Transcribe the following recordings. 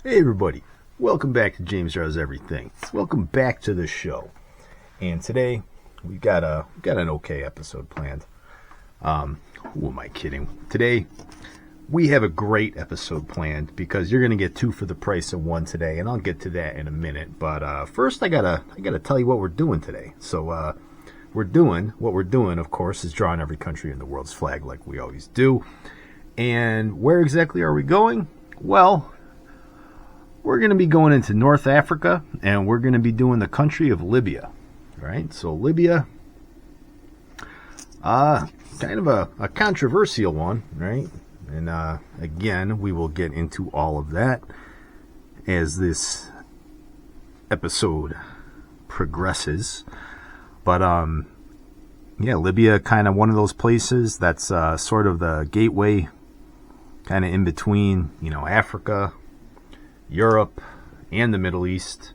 Hey everybody, welcome back to James Does Everything. Welcome back to the show. And today we got an okay episode planned. Who am I kidding? Today we have a great episode planned because you're gonna get two for the price of one today, and I'll get to that in a minute. But first I gotta tell you what we're doing today. So what we're doing, of course, is drawing every country in the world's flag like we always do. And where exactly are we going? Well, we're going to be going into North Africa, and we're going to be doing the country of Libya. All right, so Libya, kind of a controversial one, right? And again, we will get into all of that as this episode progresses. But yeah, Libya, kind of one of those places that's sort of the gateway, kind of in between, Africa, Europe, and the Middle East.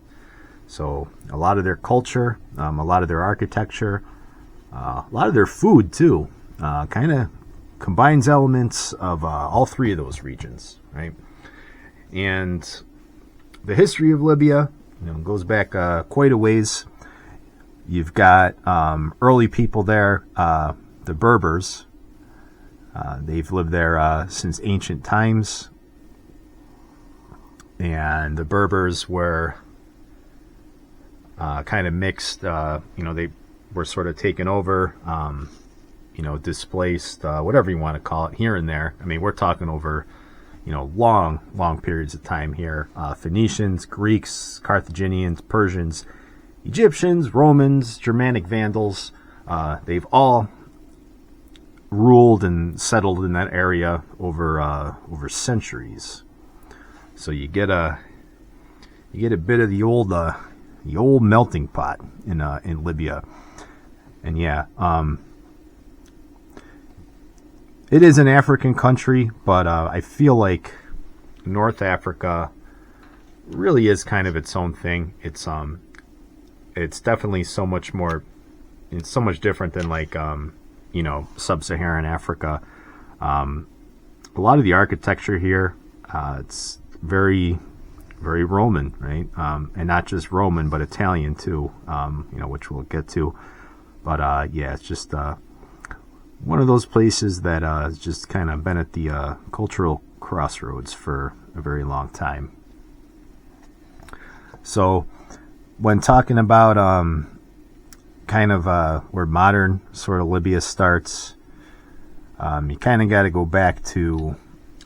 So a lot of their culture, a lot of their architecture, a lot of their food too, kind of combines elements of all three of those regions, right? And the history of Libya, goes back quite a ways. You've got early people there, the Berbers. They've lived there since ancient times. And the Berbers were kind of mixed. They were sort of taken over, displaced, whatever you want to call it, here and there. I mean, we're talking over, long periods of time here. Phoenicians, Greeks, Carthaginians, Persians, Egyptians, Romans, Germanic Vandals. They've all ruled and settled in that area over centuries. So you get a bit of the old melting pot in Libya, and yeah, it is an African country, but I feel like North Africa really is kind of its own thing. It's definitely so much more, it's so much different than like sub-Saharan Africa. A lot of the architecture here, it's very, very Roman, right? And not just Roman, but Italian too, which we'll get to. But yeah, it's just one of those places that has just kind of been at the cultural crossroads for a very long time. So when talking about kind of where modern sort of Libya starts, you kind of got to go back to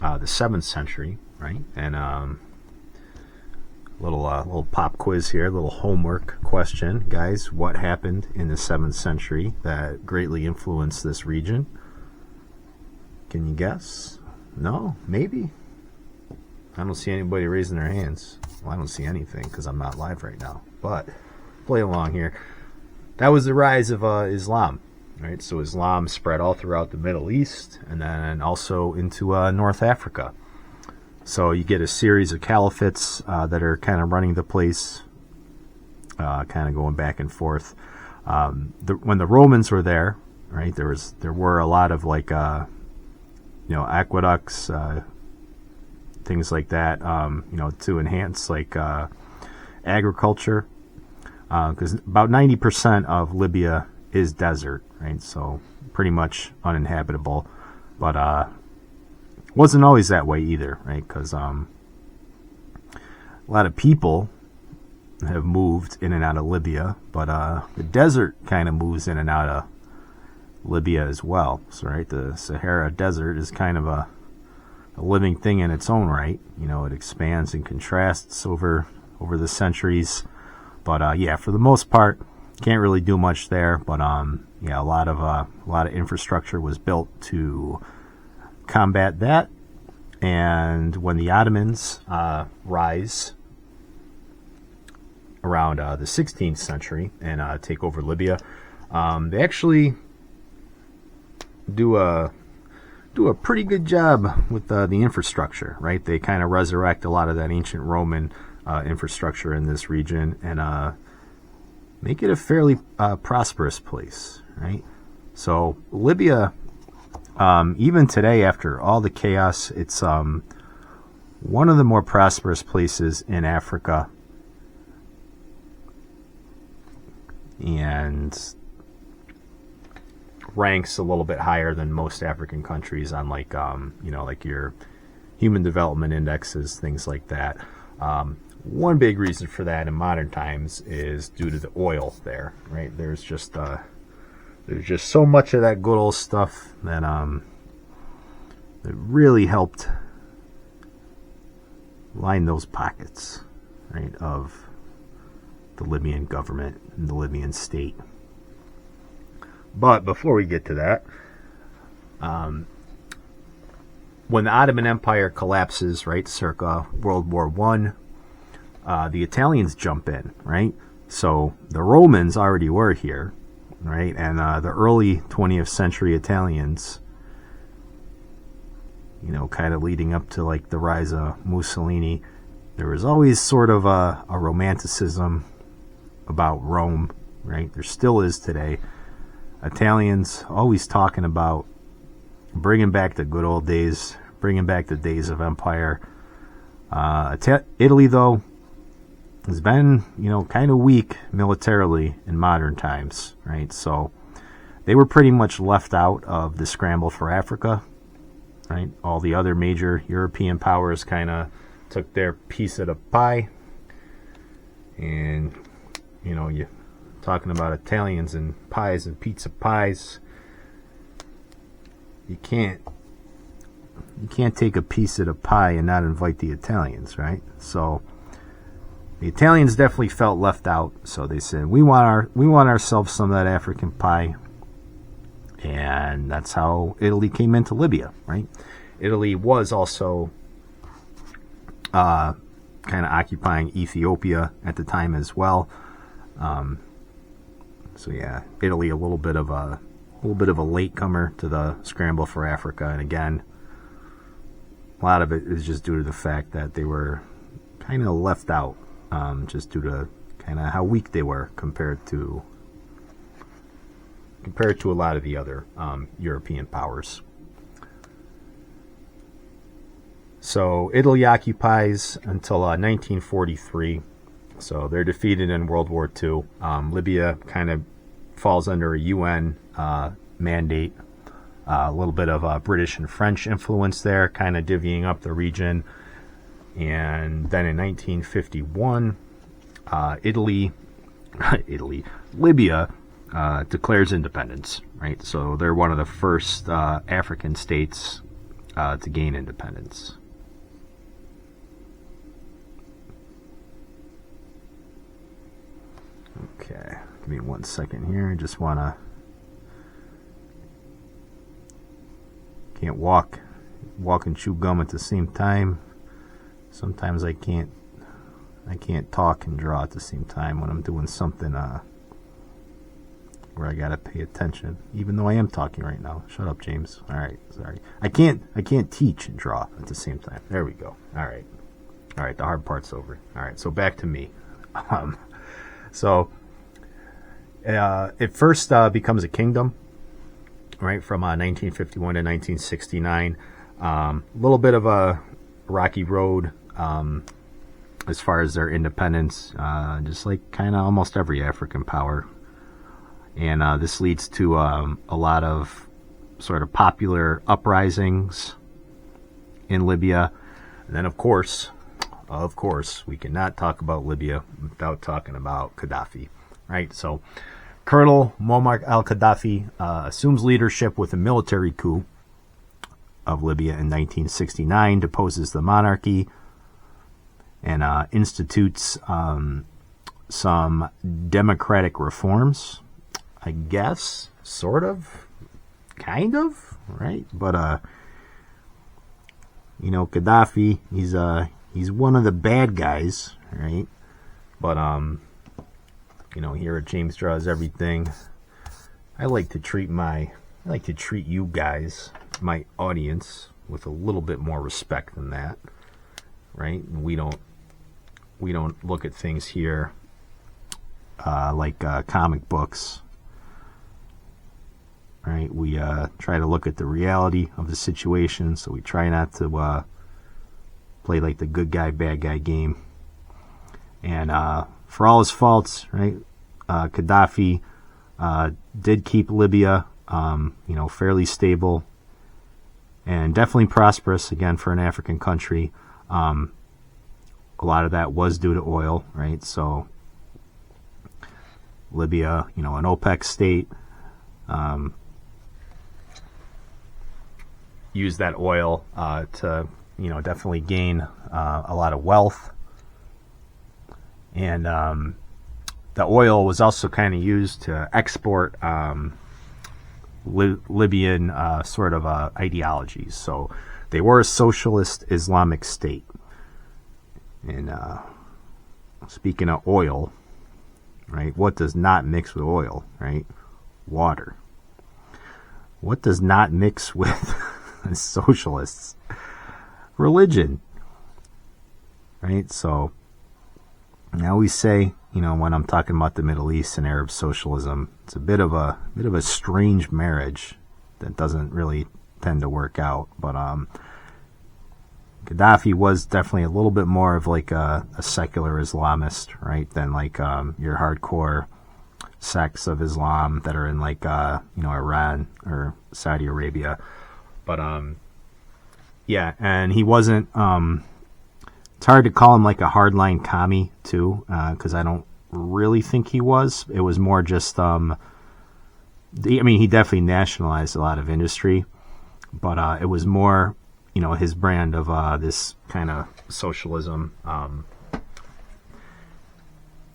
the 7th century, right? And little pop quiz here, little homework question, guys. What happened in the 7th century that greatly influenced this region? Can you guess? No? Maybe? I don't see anybody raising their hands. Well, I don't see anything because I'm not live right now. But play along here. That was the rise of Islam, right? So Islam spread all throughout the Middle East and then also into North Africa. So you get a series of caliphates that are kind of running the place, kind of going back and forth. When the Romans were there, right, there were a lot of like aqueducts, things like that, to enhance like agriculture, because about 90% of Libya is desert, right? So pretty much uninhabitable, but wasn't always that way either, right? Because a lot of people have moved in and out of Libya, but the desert kind of moves in and out of Libya as well. So, right, the Sahara Desert is kind of a living thing in its own right. It expands and contrasts over the centuries. But yeah, for the most part, can't really do much there. But yeah, a lot of infrastructure was built to combat that. And when the Ottomans rise around the 16th century and take over Libya, they actually do a pretty good job with the infrastructure, right? They kind of resurrect a lot of that ancient Roman infrastructure in this region and make it a fairly prosperous place, right? So Libya, even today, after all the chaos, it's one of the more prosperous places in Africa, and ranks a little bit higher than most African countries on like your human development indexes, things like that. One big reason for that in modern times is due to the oil there, right? There's just so much of that good old stuff that really helped line those pockets, right, of the Libyan government and the Libyan state. But before we get to that, when the Ottoman Empire collapses, right, circa World War I, the Italians jump in, right? So the Romans already were here, right? And the early 20th century Italians, kind of leading up to like the rise of Mussolini, there was always sort of a romanticism about Rome, right? There still is today. Italians always talking about bringing back the good old days, bringing back the days of empire. Italy, though, has been, kind of weak militarily in modern times, right? So they were pretty much left out of the scramble for Africa, right? All the other major European powers kind of took their piece of the pie. And, you talking about Italians and pies and pizza pies, you can't take a piece of the pie and not invite the Italians, right? So the Italians definitely felt left out, so they said, we want ourselves some of that African pie. And that's how Italy came into Libya, right? Italy was also kind of occupying Ethiopia at the time as well. So yeah, Italy a little bit of a latecomer to the scramble for Africa, and again, a lot of it is just due to the fact that they were kind of left out, just due to kind of how weak they were compared to a lot of the other European powers. So Italy occupies until 1943. So they're defeated in World War II. Libya kind of falls under a UN mandate. A little bit of British and French influence there, kind of divvying up the region. And then in 1951, Libya declares independence, right? So they're one of the first African states to gain independence. Okay, give me 1 second here. I just want to... Can't walk and chew gum at the same time. Sometimes I can't talk and draw at the same time when I'm doing something where I gotta pay attention, even though I am talking right now. Shut up, James. All right, sorry. I can't teach and draw at the same time. There we go. All right. The hard part's over. All right, so back to me. So it first becomes a kingdom, right, from 1951 to 1969. A little bit of a rocky road as far as their independence, just like kind of almost every African power. And this leads to a lot of sort of popular uprisings in Libya. And then, of course, we cannot talk about Libya without talking about Gaddafi, right? So Colonel Muammar al-Gaddafi assumes leadership with a military coup of Libya in 1969, deposes the monarchy, and institutes some democratic reforms, I guess, sort of, kind of, right? But, Gaddafi, he's one of the bad guys, right? But, here at James Draws Everything, I like to treat you guys, my audience, with a little bit more respect than that, right? We don't look at things here like comic books, right? We try to look at the reality of the situation, so we try not to played like the good guy, bad guy game. And for all his faults, right, Gaddafi did keep Libya, fairly stable and definitely prosperous, again, for an African country. A lot of that was due to oil, right? So Libya, an OPEC state, used that oil to, definitely gain a lot of wealth. And the oil was also kind of used to export Libyan sort of ideologies. So they were a socialist Islamic state. And speaking of oil, right, what does not mix with oil, right? Water. What does not mix with socialists? Religion. Right? So now we say, when I'm talking about the Middle East and Arab socialism, it's a bit of a strange marriage that doesn't really tend to work out. But Gaddafi was definitely a little bit more of like a secular Islamist, right, than like your hardcore sects of Islam that are in like Iran or Saudi Arabia. But yeah, and he wasn't. It's hard to call him like a hardline commie too, because I don't really think he was. It was more just, he definitely nationalized a lot of industry, but it was more, his brand of this kind of socialism.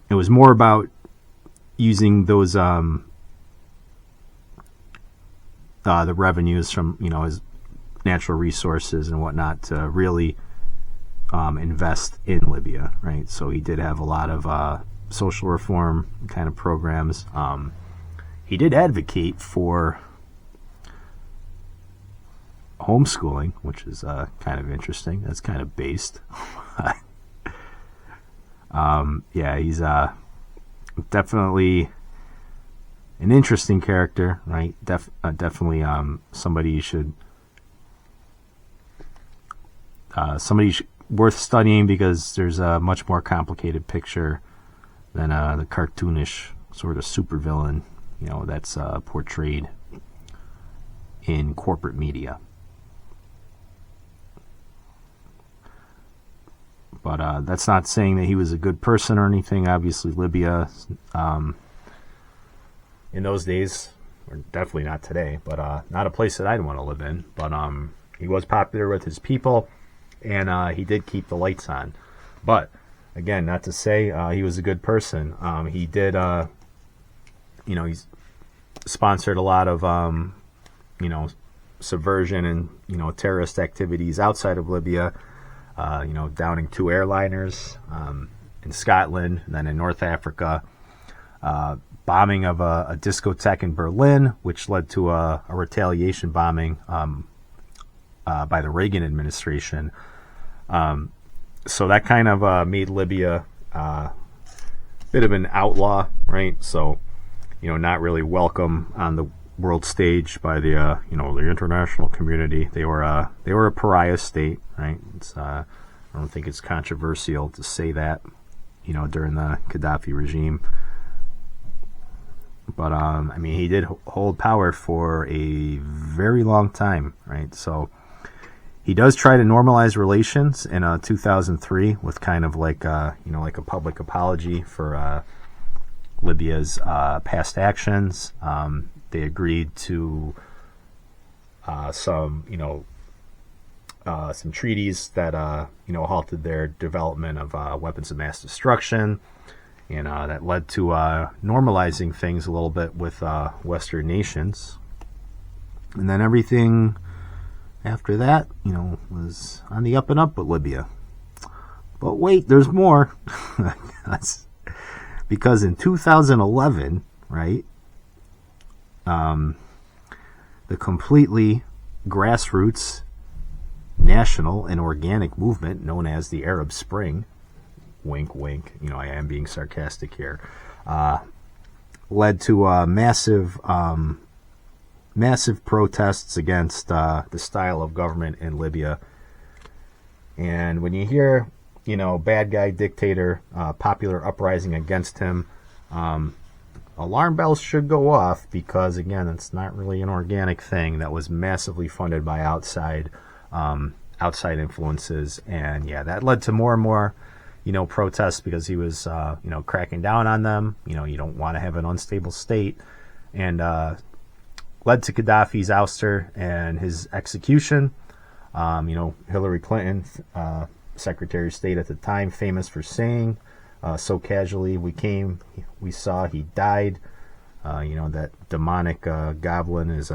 It was more about using those the revenues from his natural resources and whatnot to really invest in Libya, right? So he did have a lot of social reform kind of programs. He did advocate for homeschooling, which is kind of interesting. That's kind of based. Yeah, he's definitely an interesting character, right? Definitely somebody you should worth studying, because there's a much more complicated picture than the cartoonish sort of supervillain, that's portrayed in corporate media. But that's not saying that he was a good person or anything. Obviously, Libya, in those days, or definitely not today, but not a place that I'd want to live in. But he was popular with his people, and he did keep the lights on. But again, not to say he was a good person. He did, he's sponsored a lot of, subversion and, terrorist activities outside of Libya. Downing 2 airliners in Scotland, and then in North Africa. Bombing of a discotheque in Berlin, which led to a retaliation bombing by the Reagan administration. So that kind of made Libya a bit of an outlaw, right? So, not really welcome on the world stage by the the international community. They were a pariah state, right? It's I don't think it's controversial to say that, during the Gaddafi regime. But he did hold power for a very long time, right? So he does try to normalize relations in 2003 with kind of like like a public apology for Libya's past actions. They agreed to some treaties that halted their development of weapons of mass destruction, and that led to normalizing things a little bit with Western nations. And then everything after that, was on the up and up with Libya. But wait, there's more. Because in 2011, right, the completely grassroots national and organic movement known as the Arab Spring, wink, wink, I am being sarcastic here, led to massive protests against the style of government in Libya. And when you hear, bad guy dictator, popular uprising against him, alarm bells should go off, because again, it's not really an organic thing that was massively funded by outside influences. And yeah, that led to more and more protests, because he was cracking down on them. You don't want to have an unstable state, and led to Gaddafi's ouster and his execution. Hillary Clinton, Secretary of State at the time, famous for saying, so casually, we saw, he died. That demonic goblin is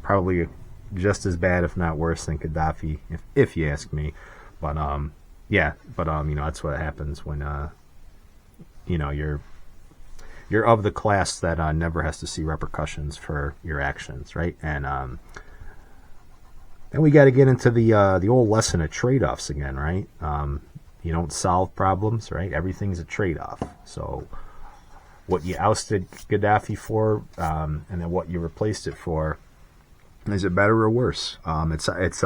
probably just as bad, if not worse, than Gaddafi, if you ask me. But that's what happens when you're of the class that never has to see repercussions for your actions, right? And then we got to get into the old lesson of trade-offs again, right? You don't solve problems, right? Everything's a trade-off. So what you ousted Gaddafi for, and then what you replaced it for, is it better or worse? It's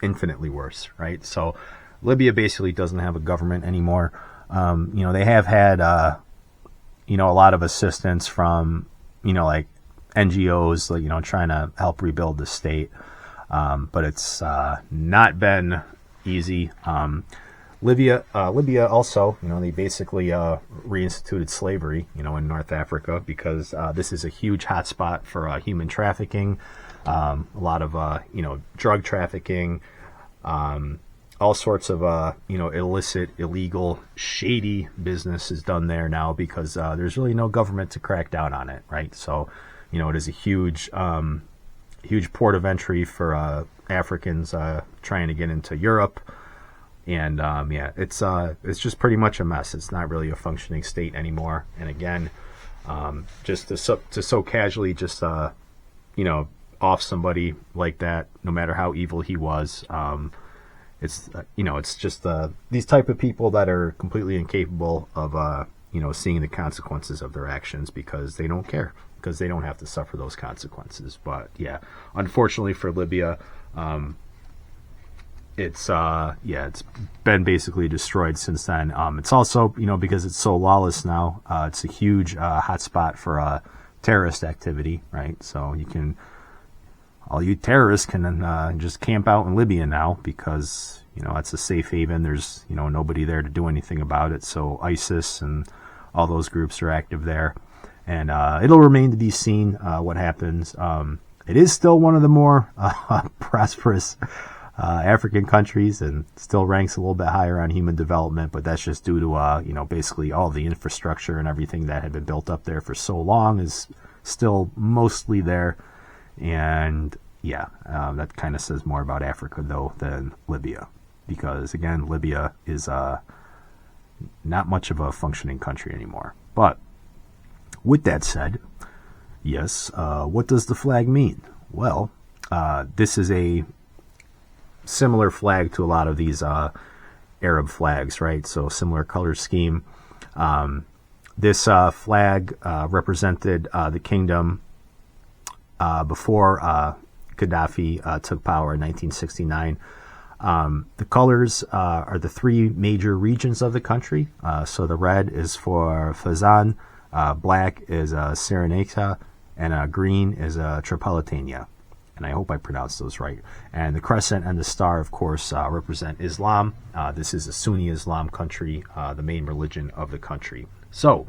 infinitely worse, right? So Libya basically doesn't have a government anymore. They have had a lot of assistance from like NGOs, trying to help rebuild the state, but it's not been easy. Libya also, they basically reinstituted slavery, in North Africa, because this is a huge hotspot for human trafficking, a lot of drug trafficking, all sorts of illicit, illegal, shady business is done there now, because there's really no government to crack down on it, right? So it is a huge port of entry for Africans trying to get into Europe. And it's just pretty much a mess. It's not really a functioning state anymore. And again, just to so casually just off somebody like that, no matter how evil he was, it's just these type of people that are completely incapable of seeing the consequences of their actions, because they don't care, because they don't have to suffer those consequences. But yeah, unfortunately for Libya, it's been basically destroyed since then. It's also, because it's so lawless now, it's a huge hotspot for terrorist activity, right? So all you terrorists can just camp out in Libya now, because it's a safe haven. There's nobody there to do anything about it. So ISIS and all those groups are active there, and it'll remain to be seen what happens. It is still one of the more prosperous African countries, and still ranks a little bit higher on human development, but that's just due to basically all the infrastructure and everything that had been built up there for so long is still mostly there. And that kind of says more about Africa though than Libya, because again, Libya is not much of a functioning country anymore. But with that said, yes, what does the flag mean? Well, this is a similar flag to a lot of these Arab flags, right? So similar color scheme. This flag represented the kingdom before Gaddafi took power in 1969. The colors are the three major regions of the country. So the red is for Fezzan, black is Cyrenaica, and green is Tripolitania. And I hope I pronounced those right. And the crescent and the star, of course, represent Islam. This is a Sunni Islam country, the main religion of the country. So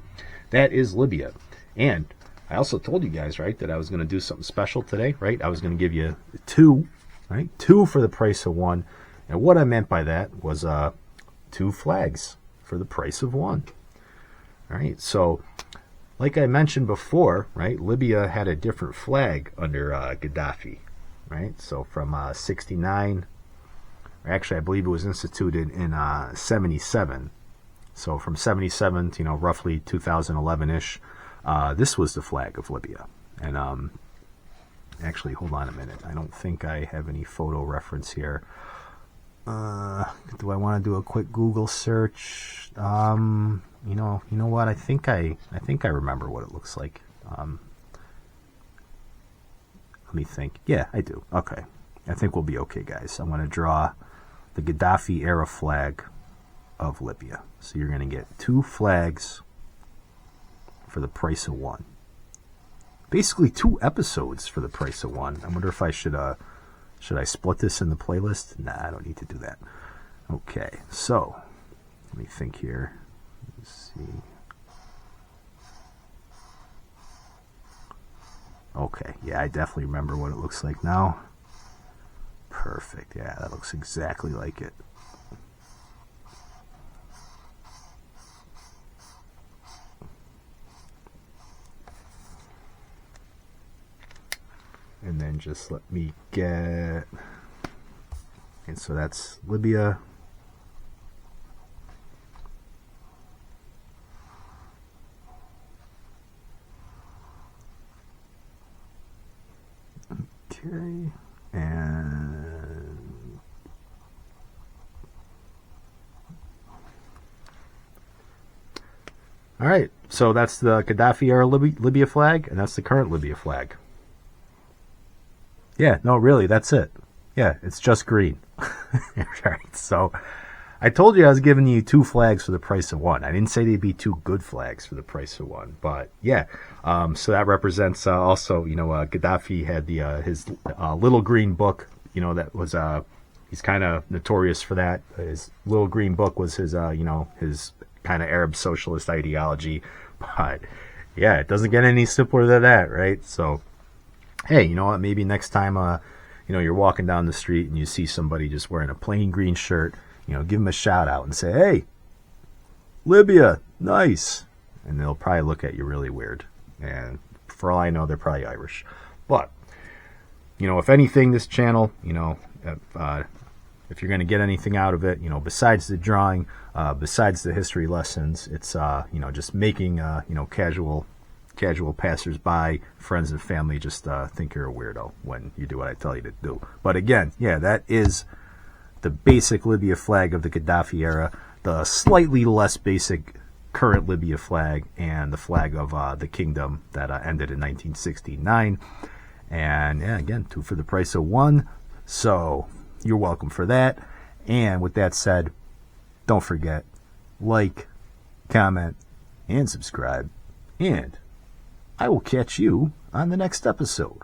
that is Libya. And I also told you guys, right, that I was going to do something special today, right? I was going to give you two, right? Two for the price of one. And what I meant by that was two flags for the price of one. All right, so like I mentioned before, right, Libya had a different flag under Gaddafi, right? So from 69, or actually I believe it was instituted in 77. So from 77 to, roughly 2011-ish, this was the flag of Libya. And actually, hold on a minute. I don't think I have any photo reference here. Do I want to do a quick Google search? You know what? I think I remember what it looks like. Let me think. Yeah, I do. Okay. I think we'll be okay, guys. I'm going to draw the Gaddafi era flag of Libya. So you're going to get 2 flags for the price of 1. Basically 2 episodes for the price of 1. I wonder if I should I split this in the playlist? Nah, I don't need to do that. Okay, so let me think here. Let's see. Okay, yeah, I definitely remember what it looks like now. Perfect, yeah, that looks exactly like it. And then just let me get... And so that's Libya. Okay, and all right, so that's the Gaddafi era Libya flag, and that's the current Libya flag. Yeah, no, really, that's it. Yeah, it's just green. Right, so I told you I was giving you 2 flags for the price of 1. I didn't say they'd be 2 good flags for the price of 1, but yeah. So that represents also, Gaddafi had his little green book. That was he's kind of notorious for that. His little green book was his his kind of Arab socialist ideology. But yeah, it doesn't get any simpler than that, right? So hey, you know what? Maybe next time you're walking down the street and you see somebody just wearing a plain green shirt. Give them a shout out and say, hey, Libya, nice. And they'll probably look at you really weird. And for all I know, they're probably Irish. But, if anything, this channel, if you're going to get anything out of it, besides the drawing, besides the history lessons, it's, just making, casual passersby, friends and family just think you're a weirdo when you do what I tell you to do. But again, yeah, that is the basic Libya flag of the Gaddafi era, the slightly less basic current Libya flag, and the flag of the kingdom that ended in 1969. And yeah, again, 2 for the price of 1. So you're welcome for that. And with that said, don't forget, like, comment, and subscribe. And I will catch you on the next episode.